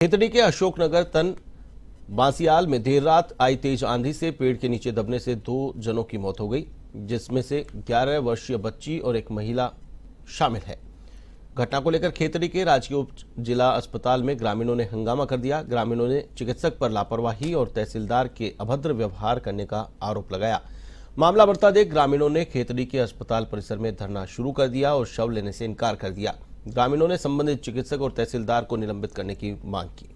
खेतड़ी के अशोकनगर तन बांसियाल में देर रात आई तेज आंधी से पेड़ के नीचे दबने से 2 जनों की मौत हो गई, जिसमें से 11 वर्षीय बच्ची और एक महिला शामिल है। घटना को लेकर खेतड़ी के राजकीय उप जिला अस्पताल में ग्रामीणों ने हंगामा कर दिया। ग्रामीणों ने चिकित्सक पर लापरवाही और तहसीलदार के अभद्र व्यवहार करने का आरोप लगाया। मामला बढ़ता देख ग्रामीणों ने खेतड़ी के अस्पताल परिसर में धरना शुरू कर दिया और शव लेने से इनकार कर दिया। ग्रामीणों ने संबंधित चिकित्सक और तहसीलदार को निलंबित करने की मांग की।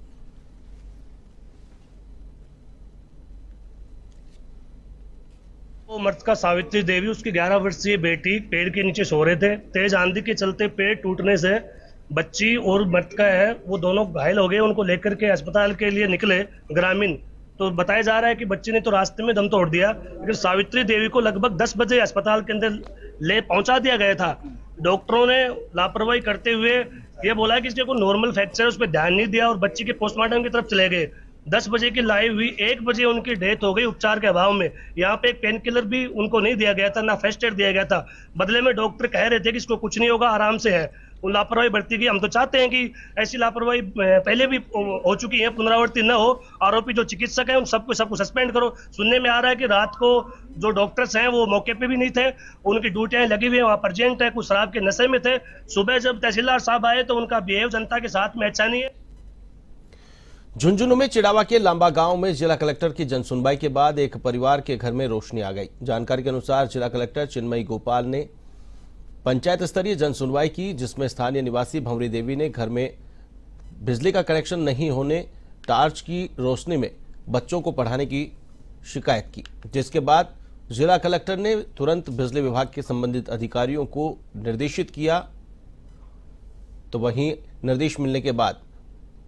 वो मृतका सावित्री देवी, उसकी 11 वर्षीय बेटी पेड़ के नीचे सो रहे थे। तेज आंधी के चलते पेड़ टूटने से बच्ची और मृतका है वो दोनों घायल हो गए। उनको लेकर के अस्पताल के लिए निकले ग्रामीण, तो बताया जा रहा है कि बच्ची ने तो रास्ते में दम तोड़ दिया, लेकिन सावित्री देवी को लगभग 10 बजे अस्पताल के अंदर ले पहुंचा दिया गया था। डॉक्टरों ने लापरवाही करते हुए ये बोला कि इसके कोई नॉर्मल फ्रैक्चर है, उस पर ध्यान नहीं दिया और बच्ची के पोस्टमार्टम की तरफ चले गए। 10 बजे की लाइव हुई, 1 बजे उनकी डेथ हो गई उपचार के अभाव में। यहाँ पे एक पेन किलर भी उनको नहीं दिया गया था, ना फर्स्ट एड दिया गया था। बदले में डॉक्टर कह रहे थे कि इसको कुछ नहीं होगा, आराम से है। वो लापरवाही बढ़ती गई। हम तो चाहते हैं कि ऐसी लापरवाही पहले भी हो चुकी है, पुनरावृत्ति न हो। आरोपी जो चिकित्सक हैं उन सबको सस्पेंड करो। सुनने में आ रहा है कि रात को जो डॉक्टर्स हैं वो मौके पे भी नहीं थे, उनकी ड्यूटियां लगी हुई है, वहाँ प्रजेंट है, कुछ शराब के नशे में थे। सुबह जब तहसीलदार साहब आए तो उनका बिहेव जनता के साथ में अच्छा नहीं है। झुंझुनू में चिड़ावा के लांबा गांव में जिला कलेक्टर की जनसुनवाई के बाद एक परिवार के घर में रोशनी आ गई। जानकारी के अनुसार जिला कलेक्टर चिन्मयी गोपाल ने पंचायत स्तरीय जनसुनवाई की, जिसमें स्थानीय निवासी भंवरी देवी ने घर में बिजली का कनेक्शन नहीं होने, टार्च की रोशनी में बच्चों को पढ़ाने की शिकायत की, जिसके बाद जिला कलेक्टर ने तुरंत बिजली विभाग के संबंधित अधिकारियों को निर्देशित किया। तो वहीं निर्देश मिलने के बाद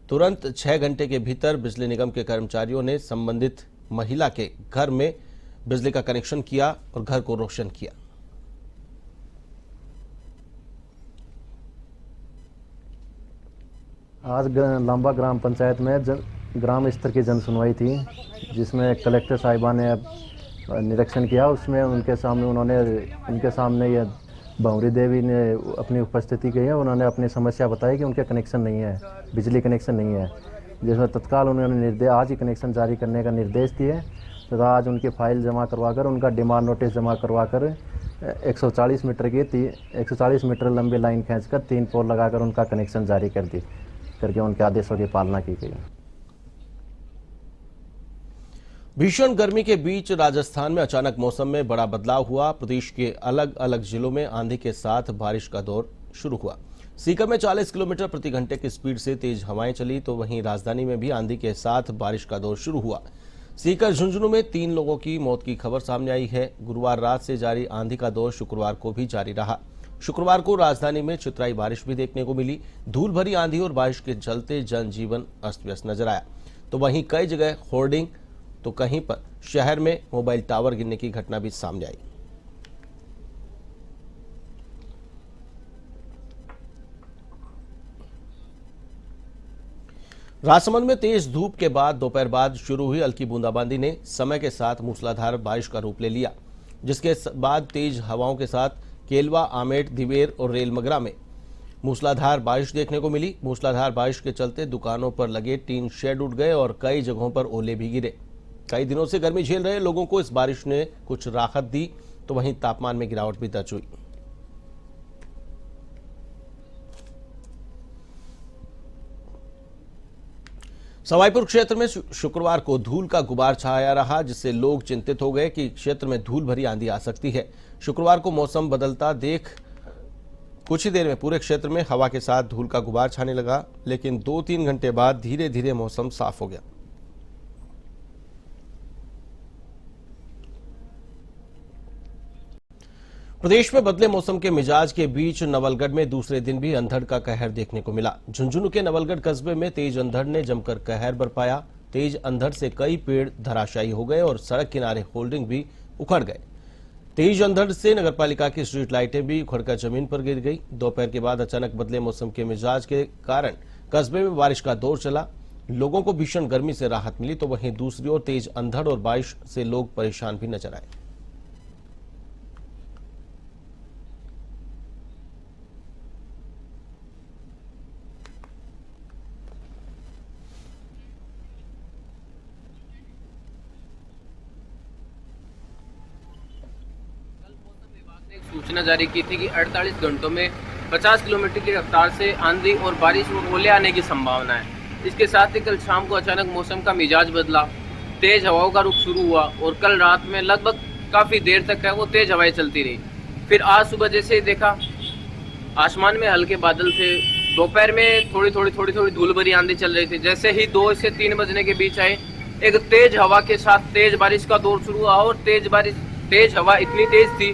तुरंत 6 घंटे के भीतर बिजली निगम के कर्मचारियों ने संबंधित महिला के घर में बिजली का कनेक्शन किया और घर को रोशन किया। आज लांबा ग्राम पंचायत में ग्राम स्तर की जन सुनवाई थी, जिसमें कलेक्टर साहिबा ने निरीक्षण किया। उसमें उनके सामने ये भंवरी देवी ने अपनी उपस्थिति की है। उन्होंने अपनी समस्या बताई कि उनके कनेक्शन नहीं है, बिजली कनेक्शन नहीं है, जिसमें तत्काल उन्होंने आज ही कनेक्शन जारी करने का निर्देश दिए। तो आज उनकी फाइल जमा करवाकर, उनका डिमांड नोटिस जमा करवाकर 140 मीटर लंबी लाइन खींचकर 3 पोल लगाकर उनका कनेक्शन जारी करके उनके आदेशों की पालना की गई। भीषण गर्मी के बीच राजस्थान में अचानक मौसम में बड़ा बदलाव हुआ। प्रदेश के अलग अलग जिलों में आंधी के साथ बारिश का दौर शुरू हुआ। सीकर में 40 किलोमीटर प्रति घंटे की स्पीड से तेज हवाएं चली, तो वहीं राजधानी में भी आंधी के साथ बारिश का दौर शुरू हुआ। सीकर झुंझुनू में 3 लोगों की मौत की खबर सामने आई है। गुरुवार रात से जारी आंधी का दौर शुक्रवार को भी जारी रहा। शुक्रवार को राजधानी में चितराई बारिश भी देखने को मिली। धूल भरी आंधी और बारिश के चलते जनजीवन अस्त व्यस्त नजर आया। तो वहीं कई जगह होर्डिंग, तो कहीं पर शहर में मोबाइल टावर गिरने की घटना भी सामने आई। राजसमंद में तेज धूप के बाद दोपहर बाद शुरू हुई हल्की बूंदाबांदी ने समय के साथ मूसलाधार बारिश का रूप ले लिया, जिसके बाद तेज हवाओं के साथ केलवा, आमेट, दिवेर और रेलमगरा में मूसलाधार बारिश देखने को मिली। मूसलाधार बारिश के चलते दुकानों पर लगे टीन शेड उड़ गए और कई जगहों पर ओले भी गिरे। कई दिनों से गर्मी झेल रहे लोगों को इस बारिश ने कुछ राहत दी, तो वहीं तापमान में गिरावट भी दर्ज हुई। सवाईपुर क्षेत्र में शुक्रवार को धूल का गुबार छाया रहा, जिससे लोग चिंतित हो गए कि क्षेत्र में धूल भरी आंधी आ सकती है। शुक्रवार को मौसम बदलता देख कुछ ही देर में पूरे क्षेत्र में हवा के साथ धूल का गुबार छाने लगा, लेकिन 2-3 घंटे बाद धीरे धीरे मौसम साफ हो गया। प्रदेश में बदले मौसम के मिजाज के बीच नवलगढ़ में दूसरे दिन भी अंधड़ का कहर देखने को मिला। झुंझुनू के नवलगढ़ कस्बे में तेज अंधड़ ने जमकर कहर बरपाया। तेज अंधड़ से कई पेड़ धराशायी हो गए और सड़क किनारे होल्डिंग भी उखड़ गए। तेज अंधड़ से नगरपालिका की स्ट्रीट लाइटें भी उखड़कर जमीन पर गिर गई। दोपहर के बाद अचानक बदले मौसम के मिजाज के कारण कस्बे में बारिश का दौर चला। लोगों को भीषण गर्मी से राहत मिली, तो वहीं दूसरी ओर तेज अंधड़ और बारिश से लोग परेशान भी नजर आए। सूचना जारी की थी कि 48 घंटों में 50 किलोमीटर की रफ्तार से आंधी और बारिश और ओले आने की संभावना है। इसके साथ ही कल शाम को अचानक मौसम का मिजाज बदला, तेज हवाओं का रुख शुरू हुआ और कल रात में लगभग काफ़ी देर तक है वो तेज हवाएं चलती रही। फिर आज सुबह जैसे ही देखा आसमान में हल्के बादल थे, दोपहर में थोड़ी थोड़ी धूल भरी आंधी चल रही थी। जैसे ही 2 से 3 बजने के बीच आए एक तेज हवा के साथ तेज बारिश का दौर शुरू हुआ और तेज हवा इतनी तेज थी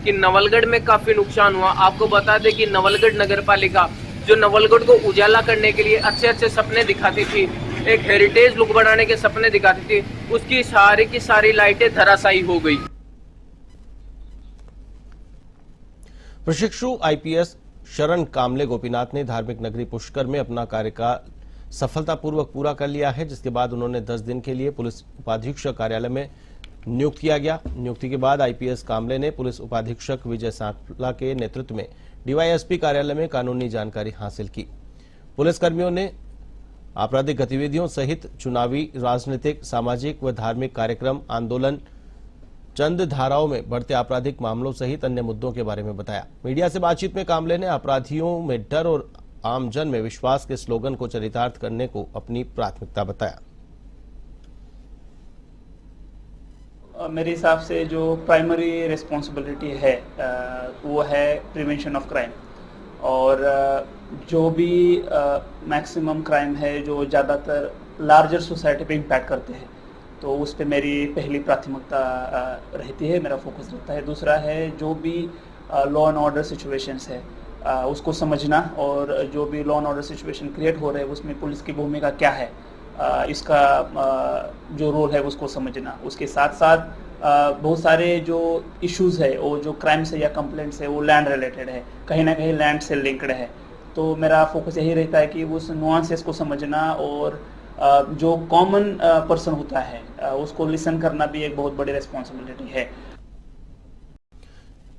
कि नवलगढ़ में काफी नुकसान हुआ। आपको बता दें कि नवलगढ़ नगर पालिका जो नवलगढ़ को उजाला करने के लिए अच्छे सपने दिखाती थी, एक हेरिटेज लुक बनाने के सपने दिखाती थी, उसकी सारी की सारी लाइटें धराशायी हो गई। प्रशिक्षु आईपीएस शरण कामले गोपीनाथ ने धार्मिक नगरी पुष्कर में अपना कार्यकाल सफलतापूर्वक पूरा कर लिया है, जिसके बाद उन्होंने 10 दिन के लिए पुलिस उपाधीक्षक कार्यालय में नियुक्त किया गया। नियुक्ति के बाद आईपीएस कामले ने पुलिस उपाधीक्षक विजय सांपला के नेतृत्व में डीवाईएसपी कार्यालय में कानूनी जानकारी हासिल की। पुलिसकर्मियों ने आपराधिक गतिविधियों सहित चुनावी, राजनीतिक, सामाजिक व धार्मिक कार्यक्रम, आंदोलन, चंद धाराओं में बढ़ते आपराधिक मामलों सहित अन्य मुद्दों के बारे में बताया। मीडिया से बातचीत में कामले ने अपराधियों में डर और आमजन में विश्वास के स्लोगन को चरितार्थ करने को अपनी प्राथमिकता बताया। मेरे हिसाब से जो प्राइमरी रिस्पॉन्सिबिलिटी है वो है प्रिवेंशन ऑफ क्राइम, और जो भी मैक्सिमम क्राइम है जो ज़्यादातर लार्जर सोसाइटी पे इम्पैक्ट करते हैं, तो उस पे मेरी पहली प्राथमिकता रहती है, मेरा फोकस रहता है। दूसरा है जो भी लॉ एंड ऑर्डर सिचुएशंस है उसको समझना, और जो भी law and order situation create हो रहे हैं उसमें पुलिस की भूमिका क्या है, इसका जो रोल है उसको समझना। उसके साथ साथ बहुत सारे जो इश्यूज है वो जो क्राइम्स है या कंप्लेंट्स है वो लैंड रिलेटेड है, कहीं ना कहीं लैंड से लिंक्ड है, तो मेरा फोकस यही रहता है कि उस नुआंसेस को समझना और जो कॉमन पर्सन होता है उसको लिसन करना भी एक बहुत बड़ी रिस्पॉन्सिबिलिटी है।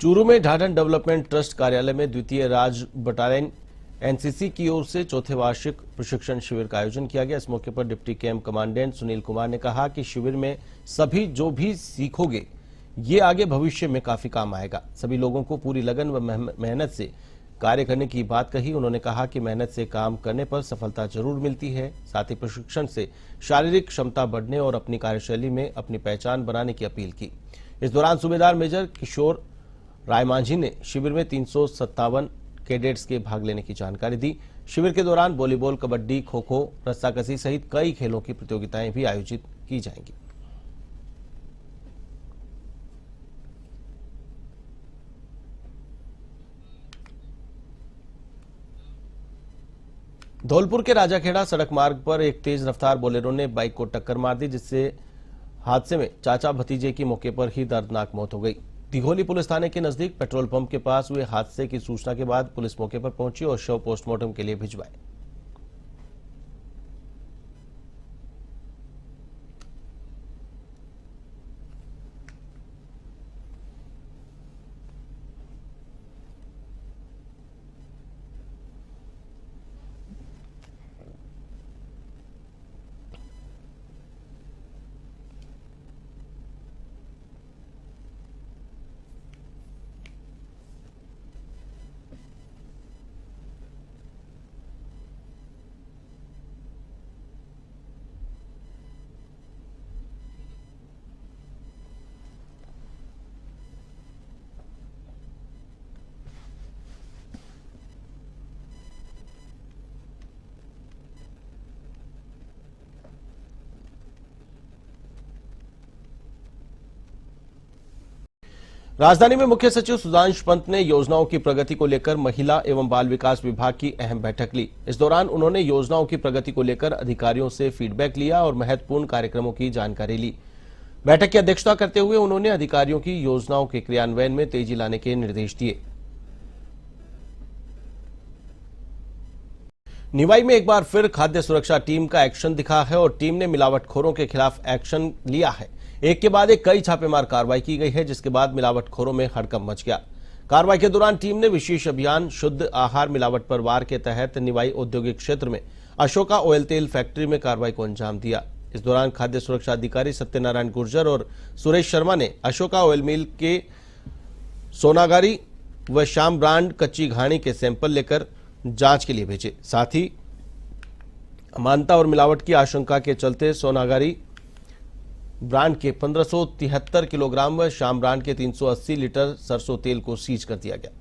चूरू में ढाढन डेवलपमेंट ट्रस्ट कार्यालय में द्वितीय राज बटालियन एनसीसी की ओर से चौथे वार्षिक प्रशिक्षण शिविर का आयोजन किया गया। इस मौके पर deputy camp commandant Sunil Kumar ने कहा कि शिविर में सभी जो भी सीखोगे ये आगे भविष्य में काफी काम आएगा। सभी लोगों को पूरी लगन व मेहनत से कार्य करने की बात कही। उन्होंने कहा कि मेहनत से काम करने पर सफलता जरूर मिलती है। साथ ही प्रशिक्षण से शारीरिक क्षमता बढ़ने और अपनी कार्यशैली में अपनी पहचान बनाने की अपील की। इस दौरान सूबेदार मेजर किशोर रायमांझी ने शिविर में 357 कैडेट्स के भाग लेने की जानकारी दी। शिविर के दौरान वॉलीबॉल, कबड्डी, खो खो, रस्साकसी सहित कई खेलों की प्रतियोगिताएं भी आयोजित की जाएंगी। धौलपुर के राजाखेड़ा सड़क मार्ग पर एक तेज रफ्तार बोलेरो ने बाइक को टक्कर मार दी, जिससे हादसे में चाचा भतीजे की मौके पर ही दर्दनाक मौत हो गई। दिघोली पुलिस थाने के नजदीक पेट्रोल पंप के पास हुए हादसे की सूचना के बाद पुलिस मौके पर पहुंची और शव पोस्टमार्टम के लिए भिजवाए। राजधानी में मुख्य सचिव सुधांशु पंत ने योजनाओं की प्रगति को लेकर महिला एवं बाल विकास विभाग की अहम बैठक ली। इस दौरान उन्होंने योजनाओं की प्रगति को लेकर अधिकारियों से फीडबैक लिया और महत्वपूर्ण कार्यक्रमों की जानकारी ली। बैठक की अध्यक्षता करते हुए उन्होंने अधिकारियों की योजनाओं के क्रियान्वयन में तेजी लाने के निर्देश दिए। निवाई में एक बार फिर खाद्य सुरक्षा टीम का एक्शन दिखा है और टीम ने मिलावटखोरों के खिलाफ एक्शन लिया है। एक के बाद एक कई छापेमार कार्रवाई की गई है, जिसके बाद मिलावटखोरों में हड़कंप मच गया। कार्रवाई के दौरान टीम ने विशेष अभियान शुद्ध आहार मिलावट पर वार के तहत निवाई औद्योगिक क्षेत्र में अशोका ऑयल तेल फैक्ट्री में कार्रवाई को अंजाम दिया। इस दौरान खाद्य सुरक्षा अधिकारी सत्यनारायण गुर्जर और सुरेश शर्मा ने अशोका ऑयल मिल के सोनागारी व श्याम ब्रांड कच्ची घाणी के सैंपल लेकर जांच के लिए भेजे। साथ ही अमानता और मिलावट की आशंका के चलते सोनागारी ब्रांड के 1573 किलोग्राम व श्याम ब्रांड के 380 लीटर सरसों तेल को सीज कर दिया गया।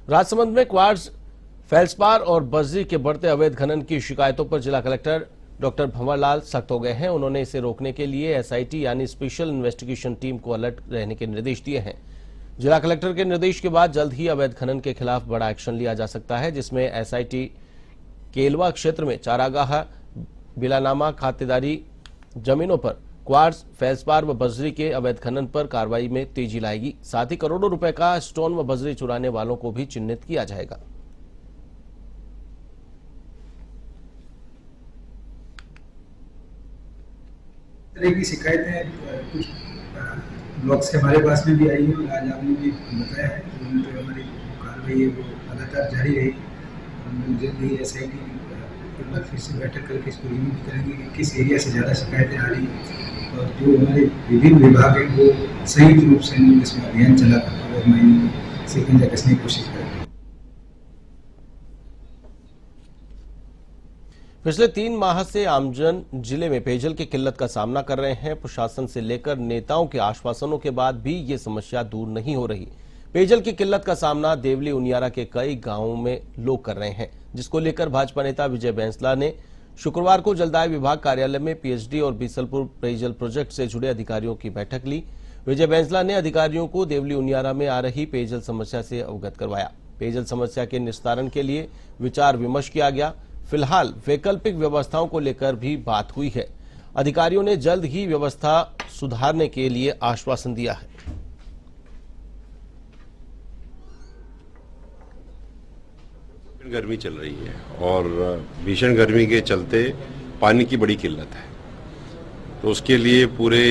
राजसमंद में क्वार्ट्ज, फेल्सपार और बजरी के बढ़ते अवैध खनन की शिकायतों पर जिला कलेक्टर डॉक्टर भंवरलाल सख्त हो गए हैं। उन्होंने इसे रोकने के लिए एसआईटी यानी स्पेशल इन्वेस्टिगेशन टीम को अलर्ट रहने के निर्देश दिए हैं। जिला कलेक्टर के निर्देश के बाद जल्द ही अवैध खनन के खिलाफ बड़ा एक्शन लिया जा सकता है, जिसमें एसआईटी केलवा क्षेत्र में चारागाह, बिलानामा खातेदारी जमीनों पर क्वार्ट्ज, फेल्सपार व बजरी के अवैध खनन पर कार्रवाई में तेजी लाएगी। साथ ही करोड़ों रुपए का स्टोन व बजरी चुराने वालों को भी चिन्हित किया जाएगा। तरह की शिकायतें कुछ ब्लॉक से हमारे पास में भी आई है और आज आपने भी बताया है कि उन पर हमारी कार्रवाई है वो लगातार जारी रहेगी। हम जल्द ही एसआईटी एक बार फिर से बैठक करके इसको रिव्यू करेंगे कि किस एरिया से ज़्यादा शिकायतें आ रही हैं और जो हमारे विभिन्न विभाग हैं वो संयुक्त रूप से इसमें अभियान चलाकर और मायने को शिकंजा कसने की कोशिश करेंगे। पिछले 3 माह से आमजन जिले में पेयजल की किल्लत का सामना कर रहे हैं। प्रशासन से लेकर नेताओं के आश्वासनों के बाद भी ये समस्या दूर नहीं हो रही। पेयजल की किल्लत का सामना देवली उनियारा के कई गांवों में लोग कर रहे हैं, जिसको लेकर भाजपा नेता विजय बैंसला ने शुक्रवार को जलदाय विभाग कार्यालय में पीएचडी और बीसलपुर पेयजल प्रोजेक्ट से जुड़े अधिकारियों की बैठक ली। विजय बैंसला ने अधिकारियों को देवली उनियारा में आ रही पेयजल समस्या से अवगत करवाया। पेयजल समस्या के निस्तारण के लिए विचार विमर्श किया गया। फिलहाल वैकल्पिक व्यवस्थाओं को लेकर भी बात हुई है। अधिकारियों ने जल्द ही व्यवस्था सुधारने के लिए आश्वासन दिया है। गर्मी चल रही है और भीषण गर्मी के चलते पानी की बड़ी किल्लत है, तो उसके लिए पूरे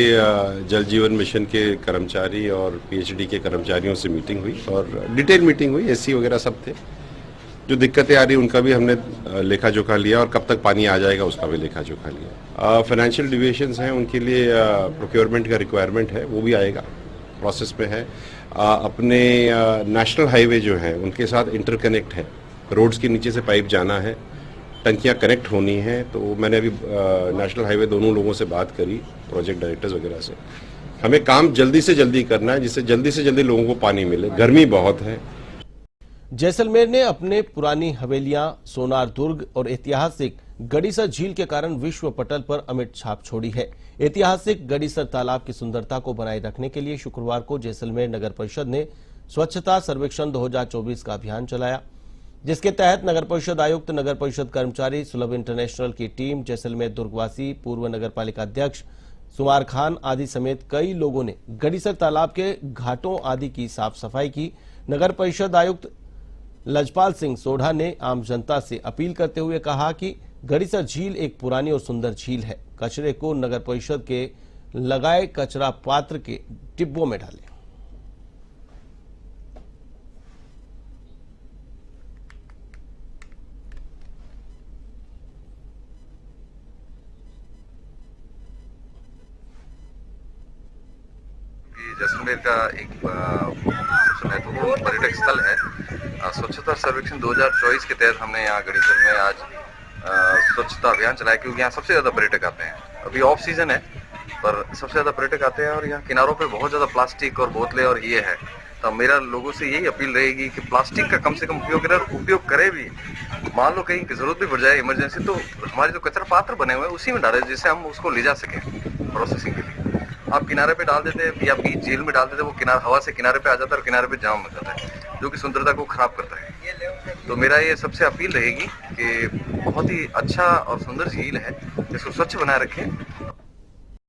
जल जीवन मिशन के कर्मचारी और पीएचडी के कर्मचारियों से मीटिंग हुई और डिटेल मीटिंग हुई। एससी वगैरह सब थे। जो दिक्कतें आ रही उनका भी हमने लेखा जोखा लिया और कब तक पानी आ जाएगा उसका भी लेखा जोखा लिया। फाइनेंशियल डिविएशंस हैं, उनके लिए प्रोक्योरमेंट का रिक्वायरमेंट है, वो भी आएगा, प्रोसेस में है। अपने नेशनल हाईवे जो है उनके साथ इंटरकनेक्ट है, रोड्स के नीचे से पाइप जाना है, टंकियां कनेक्ट होनी है। तो मैंने अभी नेशनल हाईवे दोनों लोगों से बात करी, प्रोजेक्ट डायरेक्टर्स वगैरह से। हमें काम जल्दी से जल्दी करना है जिससे जल्दी से जल्दी लोगों को पानी मिले। गर्मी बहुत है। जैसलमेर ने अपने पुरानी हवेलियां, सोनार दुर्ग और ऐतिहासिक गड़ीसर झील के कारण विश्व पटल पर अमिट छाप छोड़ी है। ऐतिहासिक गड़ीसर तालाब की सुंदरता को बनाए रखने के लिए शुक्रवार को जैसलमेर नगर परिषद ने स्वच्छता सर्वेक्षण 2024 का अभियान चलाया, जिसके तहत नगर परिषद आयुक्त, नगर परिषद कर्मचारी, सुलभ इंटरनेशनल की टीम, जैसलमेर दुर्गवासी, पूर्व नगर पालिका अध्यक्ष सुमार खान आदि समेत कई लोगों ने गड़ीसर तालाब के घाटों आदि की साफ सफाई की। नगर परिषद आयुक्त लजपाल सिंह सोढ़ा ने आम जनता से अपील करते हुए कहा कि गड़ीसर झील एक पुरानी और सुंदर झील है। कचरे को नगर परिषद के लगाए कचरा पात्र के डिब्बों में डालें। जैसलमेर का एक महत्वपूर्ण पर्यटक स्थल है। स्वच्छता सर्वेक्षण 2024 के तहत हमने यहाँ गड़ीसर में आज स्वच्छता अभियान चलाया, क्योंकि यहाँ सबसे ज्यादा पर्यटक आते हैं। अभी ऑफ सीजन है पर सबसे ज्यादा पर्यटक आते हैं और यहाँ किनारों पे बहुत ज्यादा प्लास्टिक और बोतलें और ये है। तो मेरा लोगों से यही अपील रहेगी कि प्लास्टिक का कम से कम उपयोग करे भी। मान लो कहीं की जरूरत भी पड़ जाए इमरजेंसी, तो हमारे जो कचरा पात्र बने हुए हैं उसी में डालें, जिससे हम उसको ले जा सकें प्रोसेसिंग के लिए। आप किनारे पे डाल देते हैं या बीच झील में डाल देते हैं, वो किनारा हवा से किनारे पे आ जाता है और किनारे पे जाम हो जाता है, जो कि सुंदरता को खराब करता है। तो मेरा ये सबसे अपील रहेगी कि बहुत ही अच्छा और सुंदर झील है, इसको स्वच्छ बनाए रखें